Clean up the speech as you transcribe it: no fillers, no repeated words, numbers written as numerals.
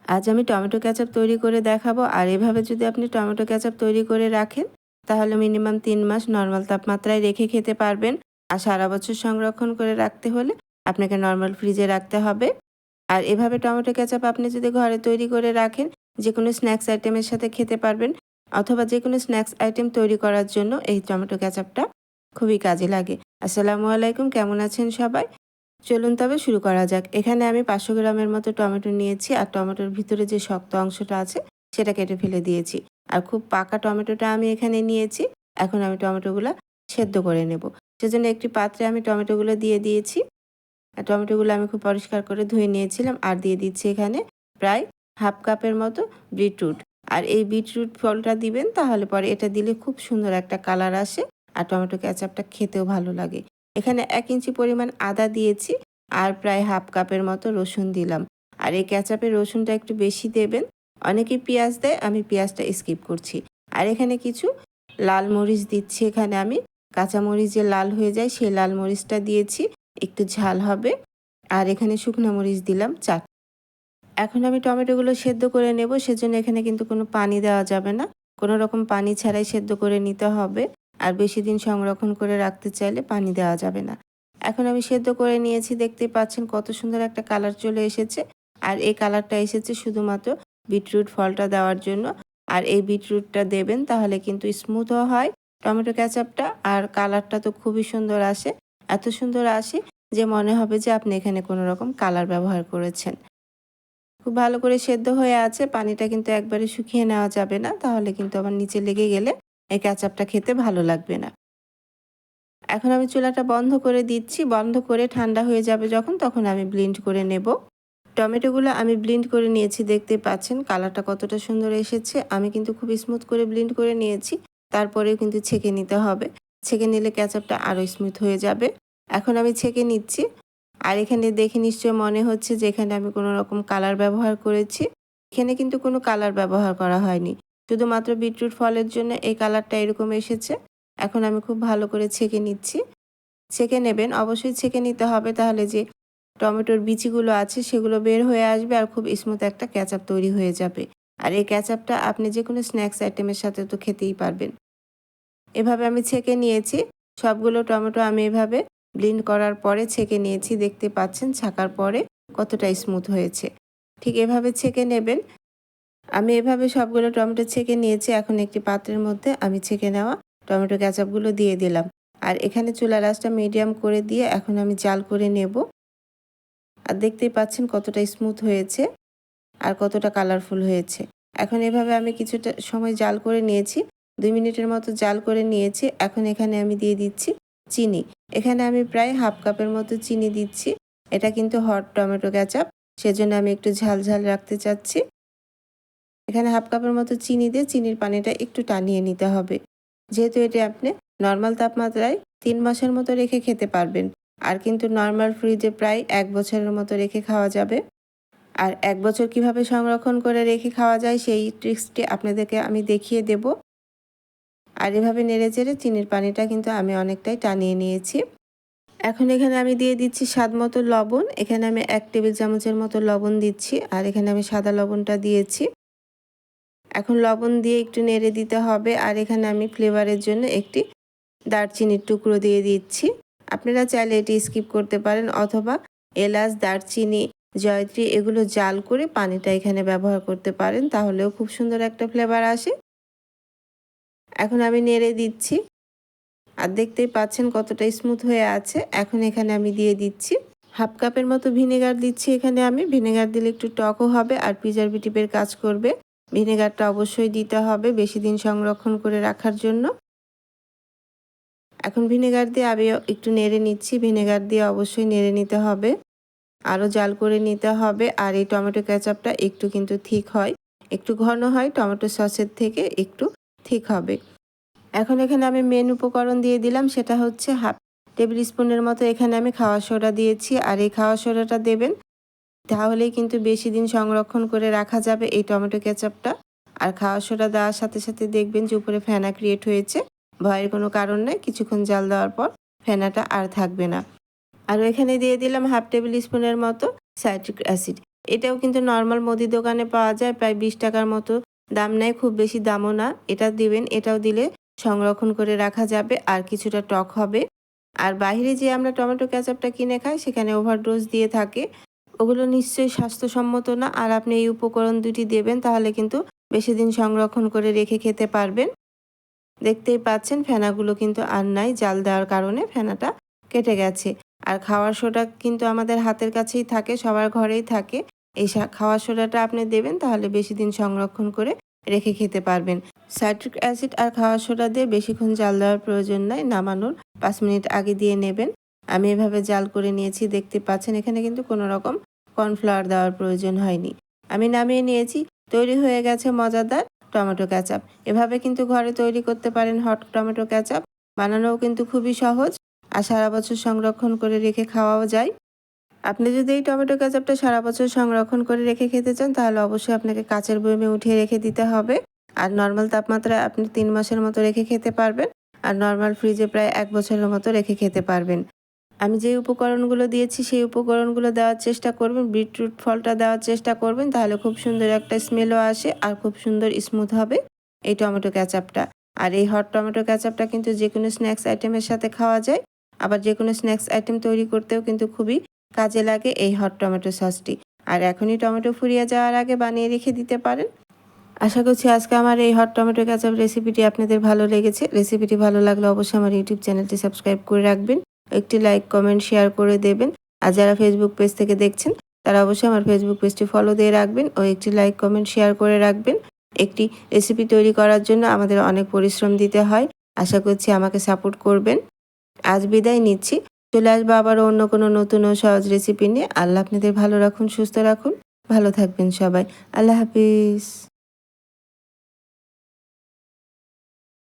আজ আমি tomato ketchup তৈরি করে দেখাবো। আর এভাবে যদি আপনি টমেটো কেচাপ তৈরি করে রাখেন তাহলে মিনিমাম ৩ মাস নরমাল তাপমাত্রায় রেখে খেতে পারবেন। আর সারা বছর সংরক্ষণ করে রাখতে হলে আপনাকে নরমাল ফ্রিজে রাখতে হবে। আর এভাবে টমেটো কেচাপ আপনি যদি ঘরে তৈরি করে রাখেন যেকোনো স্ন্যাক্স আইটেমের সাথে খেতে পারবেন, অথবা যেকোনো স্ন্যাক্স আইটেম তৈরি করার জন্য এই টমেটো কেচাপটা খুবই কাজে লাগে। আসসালামু আলাইকুম, কেমন আছেন সবাই? চলুন তবে শুরু করা যাক। এখানে আমি ৫০০ গ্রামের মতো টমেটো নিয়েছি আর টমেটোর ভিতরে যে শক্ত অংশটা আছে সেটা কেটে ফেলে দিয়েছি। আর খুব পাকা টমেটোটা আমি এখানে নিয়েছি। এখন আমি টমেটোগুলা সেদ্ধ করে নেব। সেজন্য একটি পাত্রে আমি টমেটোগুলো দিয়ে দিয়েছি। আর টমেটোগুলো আমি খুব পরিষ্কার করে ধুয়ে নিয়েছিলাম। আর দিয়ে দিচ্ছি এখানে প্রায় হাফ কাপের মতো বিটরুট। আর এই বিটরুট ফলটা দিবেন, তাহলে পরে এটা দিলে খুব সুন্দর একটা কালার আসে আর টমেটো কেচাপটা খেতেও ভালো লাগে। এখানে ১ ইঞ্চি পরিমাণ আদা দিয়েছি আর প্রায় হাফ কাপের মতো রসুন দিলাম। আর এই কেচাপে রসুনটা একটু বেশি দেবেন। অনেকেই পেঁয়াজ দেয়, আমি পেঁয়াজটা স্কিপ করছি। আর এখানে কিছু লাল মরিচ দিচ্ছি। এখানে আমি কাঁচা মরিচ যে লাল হয়ে যায় সেই লাল মরিচটা দিয়েছি, একটু ঝাল হবে। আর এখানে শুকনো মরিচ দিলাম ৪। এখন আমি টমেটোগুলো সেদ্ধ করে নেব, সেজন্য এখানে কিন্তু কোনো পানি দেওয়া যাবে না। কোনো রকম পানি ছাড়াই সেদ্ধ করে নিতে হবে। আর বেশি দিন সংরক্ষণ করে রাখতে চাইলে পানি দেওয়া যাবে না। এখন আমি সেদ্ধ করে নিয়েছি, দেখতেই পাচ্ছেন কত সুন্দর একটা কালার চলে এসেছে। আর এই কালারটা এসেছে শুধুমাত্র বিটরুট ফলটা দেওয়ার জন্য। আর এই বিটরুটটা দেবেন তাহলে কিন্তু স্মুথও হয় টমেটো কেচাপটা, আর কালারটা তো খুবই সুন্দর আসে। এত সুন্দর আসে যে মনে হবে যে আপনি এখানে কোনো রকম কালার ব্যবহার করেছেন। খুব ভালো করে সেদ্ধ হয়ে আছে। পানিটা কিন্তু একবারে শুকিয়ে নেওয়া যাবে না, তাহলে কিন্তু আবার নিচে লেগে গেলে এই কেচাপটা খেতে ভালো লাগবে না। এখন আমি চুলাটা বন্ধ করে দিচ্ছি। বন্ধ করে ঠান্ডা হয়ে যাবে যখন, তখন আমি ব্লেন্ড করে নেব। টমেটোগুলো আমি ব্লেন্ড করে নিয়েছি, দেখতে পাচ্ছেন কালারটা কতটা সুন্দর এসেছে। আমি কিন্তু খুব স্মুথ করে ব্লেন্ড করে নিয়েছি। তারপরেও কিন্তু ছেঁকে নিতে হবে। ছেঁকে নিলে কেচাপটা আরও স্মুথ হয়ে যাবে। এখন আমি ছেঁকে নিচ্ছি। আর এখানে দেখে নিশ্চয়ই মনে হচ্ছে যে এখানে আমি কোনো রকম কালার ব্যবহার করেছি। এখানে কিন্তু কোনো কালার ব্যবহার করা হয়নি। শুধুমাত্র বিটরুট ফলের জন্য এই কালারটা এরকম এসেছে। এখন আমি খুব ভালো করে ছেঁকে নিচ্ছি। ছেঁকে নেবেন, অবশ্যই ছেঁকে নিতে হবে, তাহলে যে টমেটোর বিচিগুলো আছে সেগুলো বের হয়ে আসবে আর খুব স্মুথ একটা কেচাপ তৈরি হয়ে যাবে। আর এই কেচাপটা আপনি যেকোনো স্ন্যাক্স আইটেমের সাথে তো খেতেই পারবেন। এভাবে আমি ছেঁকে নিয়েছি। সবগুলো টমেটো আমি এভাবে ব্লেন্ড করার পরে ছেঁকে নিয়েছি। দেখতে পাচ্ছেন ছাকার পরে কতটা স্মুথ হয়েছে। ঠিক এভাবে ছেঁকে নেবেন। আমি এভাবে সবগুলো টমেটো ছেঁকে নিয়েছি। এখন একটি পাত্রের মধ্যে আমি ছেঁকে নেওয়া টমেটো কেচাপগুলো দিয়ে দিলাম। আর এখানে চুলার আঁচটা মিডিয়াম করে দিয়ে এখন আমি জাল করে নেব। আর দেখতেই পাচ্ছেন কতটা স্মুথ হয়েছে আর কতটা কালারফুল হয়েছে। এখন এভাবে আমি কিছুটা সময় জাল করে নিয়েছি। ২ মিনিটের মতো জাল করে নিয়েছি। এখন এখানে আমি দিয়ে দিচ্ছি চিনি। এখানে আমি প্রায় হাফ কাপের মতো চিনি দিচ্ছি। এটা কিন্তু হট টমেটো কেচাপ, সেজন্য আমি একটু ঝাল ঝাল রাখতে চাচ্ছি। এখানে হাফ কাপের মতো চিনি দিয়ে চিনির পানিটা একটু টানিয়ে নিতে হবে। যেহেতু এটি আপনি নর্মাল তাপমাত্রায় ৩ মাসের মতো রেখে খেতে পারবেন। আর কিন্তু নর্মাল ফ্রিজে প্রায় ১ বছরের মতো রেখে খাওয়া যাবে। আর ১ বছর কিভাবে সংরক্ষণ করে রেখে খাওয়া যায় সেই ট্রিক্সটি আপনাদেরকে আমি দেখিয়ে দেব। আর এভাবে নেড়েচেড়ে চিনির পানিটা কিন্তু আমি অনেকটাই টানিয়ে নিয়েছি। এখন এখানে আমি দিয়ে দিচ্ছি স্বাদ মতো লবণ। এখানে আমি ১ টেবিল চামচের মতো লবণ দিচ্ছি। আর এখানে আমি সাদা লবণটা দিয়েছি। এখন লবণ দিয়ে একটু নেড়ে দিতে হবে। আর এখানে আমি ফ্লেভারের জন্য একটি দারচিনির টুকরো দিয়ে দিচ্ছি। আপনারা চাইলে এটি স্কিপ করতে পারেন, অথবা এলাচ, দারচিনি, জয়ত্রী এগুলো জাল করে পানিটা এখানে ব্যবহার করতে পারেন, তাহলেও খুব সুন্দর একটা ফ্লেভার আসে। এখন আমি নেড়ে দিচ্ছি। আর দেখতেই পাচ্ছেন কতটা স্মুথ হয়ে আছে। এখন এখানে আমি দিয়ে দিচ্ছি হাফ কাপের মতো ভিনেগার দিচ্ছি। এখানে আমি ভিনেগার দিলে একটু টকও হবে আর প্রিজারভেটিভের কাজ করবে। ভিনেগারটা অবশ্যই দিতে হবে বেশি দিন সংরক্ষণ করে রাখার জন্য। এখন ভিনেগার দিয়ে আমি একটু নেড়ে নিচ্ছি। ভিনেগার দিয়ে অবশ্যই নেড়ে নিতে হবে, আরও জাল করে নিতে হবে। আর এই টমেটো কেচাপটা একটু কিন্তু থিক হয়, একটু ঘন হয়, টমেটো সসের থেকে একটু থিক হবে। এখন এখানে আমি মেন উপকরণ দিয়ে দিলাম, সেটা হচ্ছে হাফ টেবিল স্পুনের মতো এখানে আমি খাওয়া সোডা দিয়েছি। আর এই খাওয়া সোডাটা দেবেন, তাহলেই কিন্তু বেশি দিন সংরক্ষণ করে রাখা যাবে এই টমেটো কেচাপটা। আর খাওয়া সোডা দেওয়ার সাথে সাথে দেখবেন যে উপরে ফেনা ক্রিয়েট হয়েছে। ভয়ের কোনো কারণ নেই, কিছুক্ষণ জাল দেওয়ার পর ফেনাটা আর থাকবে না। আর এখানে দিয়ে দিলাম হাফ টেবিল স্পুনের মতো সাইট্রিক অ্যাসিড। এটাও কিন্তু নর্মাল মুদি দোকানে পাওয়া যায়, প্রায় 20 টাকার মতো দাম নেয়, খুব বেশি দামও না। এটা দিবেন, এটাও দিলে সংরক্ষণ করে রাখা যাবে আর কিছুটা টক হবে। আর বাইরে যে আমরা টমেটো কেচাপটা কিনে খাই সেখানে ওভারডোজ দিয়ে থাকে, ওগুলো নিশ্চয়ই স্বাস্থ্যসম্মত না। আর আপনি এই উপকরণ দুটি দেবেন, তাহলে কিন্তু বেশি দিন সংরক্ষণ করে রেখে খেতে পারবেন। দেখতেই পাচ্ছেন ফেনাগুলো কিন্তু আর নাই, জাল দেওয়ার কারণে ফেনাটা কেটে গেছে। আর খাওয়ার সোডা কিন্তু আমাদের হাতের কাছেই থাকে, সবার ঘরেই থাকে। এই খাওয়ার সোডাটা আপনি দেবেন, তাহলে বেশি দিন সংরক্ষণ করে রেখে খেতে পারবেন। সাইট্রিক অ্যাসিড আর খাওয়ার সোডা দিয়ে বেশিক্ষণ জাল দেওয়ার প্রয়োজন নাই, নামানোর 5 মিনিট আগে দিয়ে নেবেন। আমি এভাবে জাল করে নিয়েছি, দেখতে পাচ্ছেন এখানে কিন্তু কোনো রকম কর্নফ্লাওয়ার দেওয়ার প্রয়োজন হয়নি। আমি নামিয়ে নিয়েছি, তৈরি হয়ে গেছে মজাদার টমেটো কেচাপ। এভাবে কিন্তু ঘরে তৈরি করতে পারেন হট টমেটো কেচাপ। বানানোও কিন্তু খুবই সহজ আর সারা বছর সংরক্ষণ করে রেখে খাওয়াও যায়। আপনি যদি এই টমেটো কেচাপটা সারা বছর সংরক্ষণ করে রেখে খেতে চান, তাহলে অবশ্যই আপনাকে কাঁচের বয়মে উঠিয়ে রেখে দিতে হবে। আর নর্মাল তাপমাত্রায় আপনি 3 মাসের মতো রেখে খেতে পারবেন। আর নর্মাল ফ্রিজে প্রায় 1 বছরের মতো রেখে খেতে পারবেন। আমি যে উপকরণগুলো দিয়েছি সেই উপকরণগুলো দেওয়ার চেষ্টা করবেন। বিটরুট ফলটা দেওয়ার চেষ্টা করবেন, তাহলে খুব সুন্দর একটা স্মেলও আসে আর খুব সুন্দর স্মুথ হবে এই টমেটো কেচাপটা। আর এই হট টমেটো কেচাপটা কিন্তু যে কোনো স্ন্যাক্স আইটেমের সাথে খাওয়া যায়। আবার যে কোনো স্ন্যাক্স আইটেম তৈরি করতেও কিন্তু খুবই কাজে লাগে এই হট টমেটো সসটি। আর এখনই টমেটো ফুরিয়ে যাওয়ার আগে বানিয়ে রেখে দিতে পারেন। আশা করছি আজকে আমার এই হট টমেটো কেচাপ রেসিপিটি আপনাদের ভালো লেগেছে। রেসিপিটি ভালো লাগলে অবশ্যই আমার ইউটিউব চ্যানেলটি সাবস্ক্রাইব করে রাখবেন। একটি লাইক, কমেন্ট, শেয়ার করে দেবেন। আর যারা ফেসবুক পেজ থেকে দেখছেন, তারা অবশ্যই আমার ফেসবুক পেজটি ফলো দিয়ে রাখবেন ও একটি লাইক, কমেন্ট, শেয়ার করে রাখবেন। একটি রেসিপি তৈরি করার জন্য আমাদের অনেক পরিশ্রম দিতে হয়। আশা করছি আমাকে সাপোর্ট করবেন। আজ বিদায় নিচ্ছি। চলে আসবো আবারও অন্য কোনো নতুন ও সহজ রেসিপি নিয়ে। আল্লাহ আপনাদের ভালো রাখুন, সুস্থ রাখুন। ভালো থাকবেন সবাই। আল্লাহ হাফিজ।